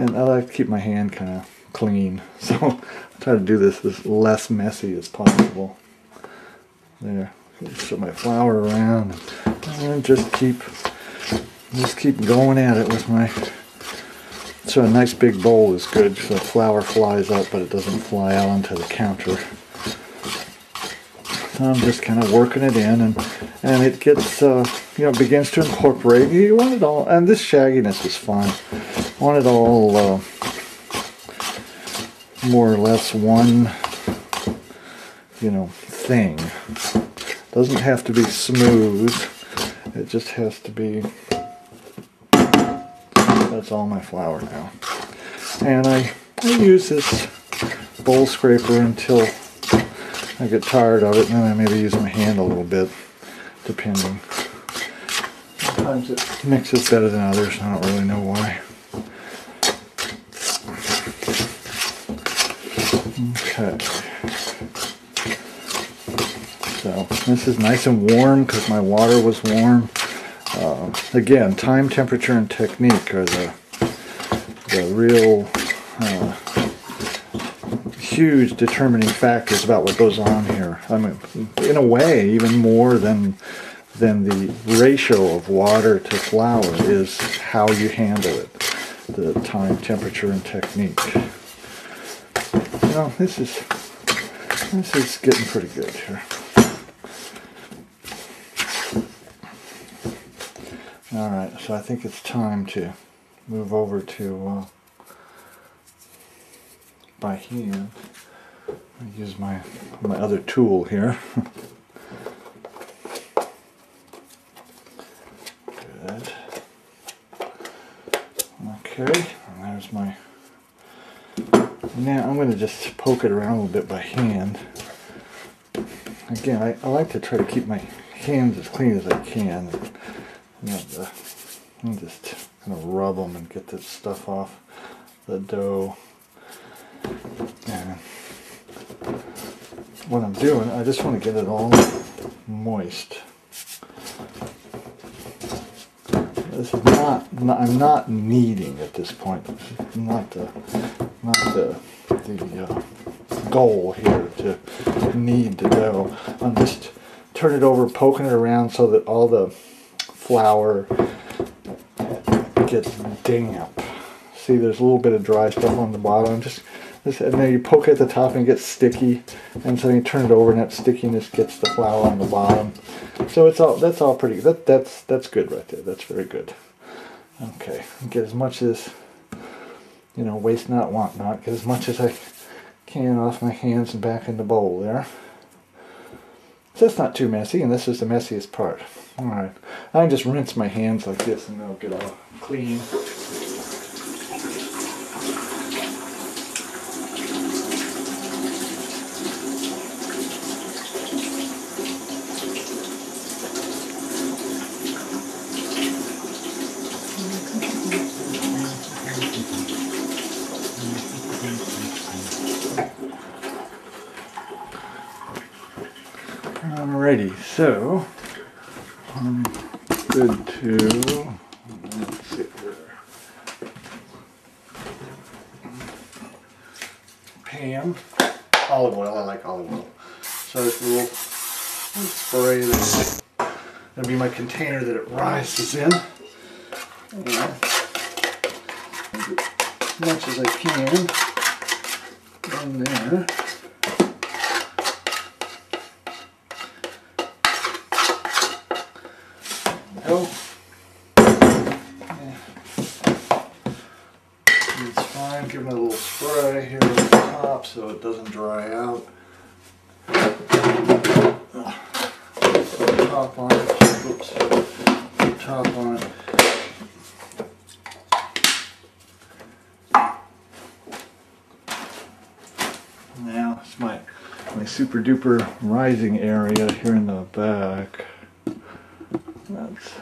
And I like to keep my hand kind of clean, so I try to do this as less messy as possible. There, just put my flour around and just keep going at it with my. So a nice big bowl is good, so the flour flies up, but it doesn't fly out onto the counter. So I'm just kind of working it in, and it gets, you know, begins to incorporate. You want it all, and this shagginess is fine. I want it all more or less one, you know, thing. Doesn't have to be smooth. It just has to be. That's all my flour now. And I use this bowl scraper until I get tired of it, and then I maybe use my hand a little bit, depending. Sometimes it mixes better than others, I don't really know why. Okay. So this is nice and warm because my water was warm. Again, time, temperature, and technique are the real huge determining factors about what goes on here. I mean, in a way, even more than the ratio of water to flour is how you handle it. The time, temperature, and technique. You know, this is getting pretty good here. Alright, so I think it's time to move over to by hand. I use my other tool here. Good. Okay, and there's my. Now I'm going to just poke it around a little bit by hand. Again, I like to try to keep my hands as clean as I can. And just kind of rub them and get this stuff off the dough. And what I'm doing, I just want to get it all moist. This is I'm not kneading at this point. This is not the goal here to knead the dough. I'm just turning it over, poking it around so that all the flour gets damp. See, there's a little bit of dry stuff on the bottom. And then you poke it at the top and it gets sticky, and so you turn it over and that stickiness gets the flour on the bottom. So that's all pretty good. That's good right there. That's very good. Okay, get as much as, you know, waste not, want not. Get as much as I can off my hands and back in the bowl there. So that's not too messy, and this is the messiest part. Alright, I can just rinse my hands like this and they'll get all clean. Alrighty, so I'm good to, let's see here, pan, olive oil. I like olive oil. So this little spray, that'll be my container that it rises in. And as much as I can in there. Oh, yeah. It's fine. Give it a little spray here on the top so it doesn't dry out. Top on it. Oops. Top on it. Now it's my super duper rising area here in the back. That's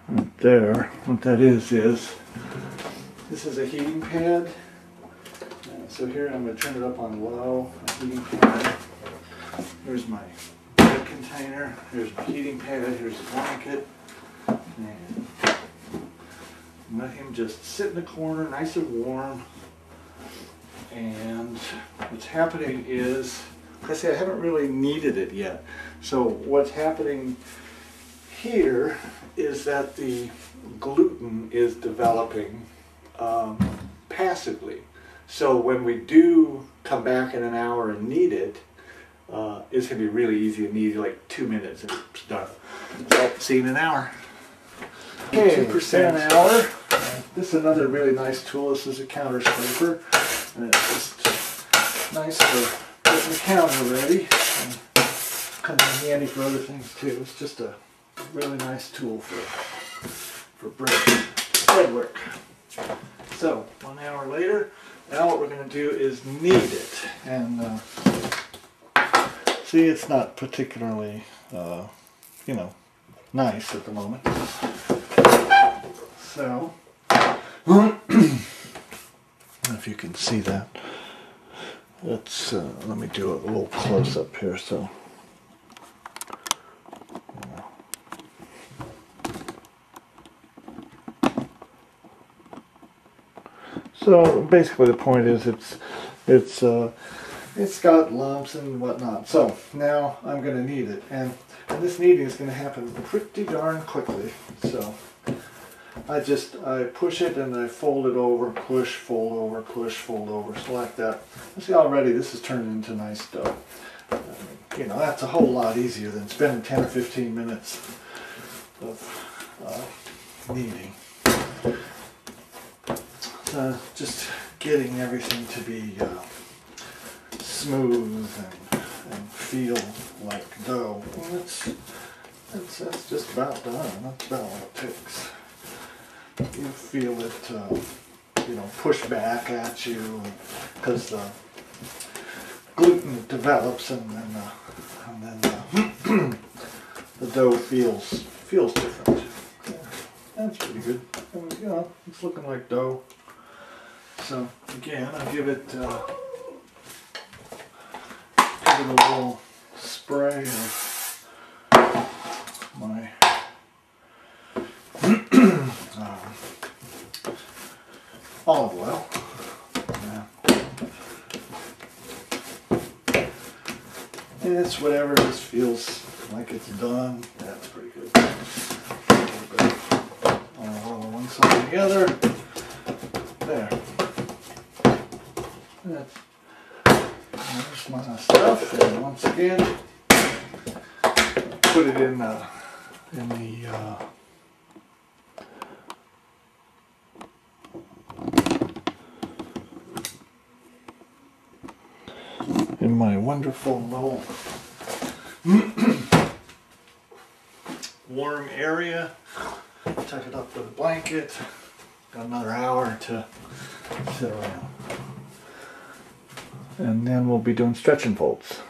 right there. What that is this is a heating pad. So here I'm going to turn it up on low. A heating pad. Here's my bread container. Here's my heating pad. Here's the blanket. And let him just sit in the corner, nice and warm. And what's happening is, like I say, I haven't really kneaded it yet. So what's happening here is that the gluten is developing passively. So when we do come back in an hour and knead it, it's going to be really easy to knead, like 2 minutes and it's done. So see you in an hour. Okay, 2% an hour. This is another really nice tool. This is a counter scraper. And it's just nice for getting the counter ready. And comes in handy for other things too. It's just a really nice tool for bread work. So 1 hour later, now what we're going to do is knead it. And see, it's not particularly, you know, nice at the moment. So, if you can see that, let's let me do a little close up here. So basically, the point is it's got lumps and whatnot. So now I'm going to knead it, and this kneading is going to happen pretty darn quickly. So I push it and I fold it over, push, fold over, push, fold over, so like that. See, already this is turning into nice dough. You know, that's a whole lot easier than spending 10 or 15 minutes of kneading. Just getting everything to be smooth and feel like dough. Well, that's just about done. That's about all it takes. You feel it, you know, push back at you because the gluten develops, and then the dough feels different. Yeah, that's pretty good. And, you know, it's looking like dough. So again, I give it a little spray of my olive oil. Yeah. And it's whatever just feels like it's done. That's pretty good. A little bit of olive oil on one side and the other. There. There's my stuff, and once again, put it in my wonderful little warm area. Tuck it up with a blanket. Got another hour to sit around. And then we'll be doing stretch and folds.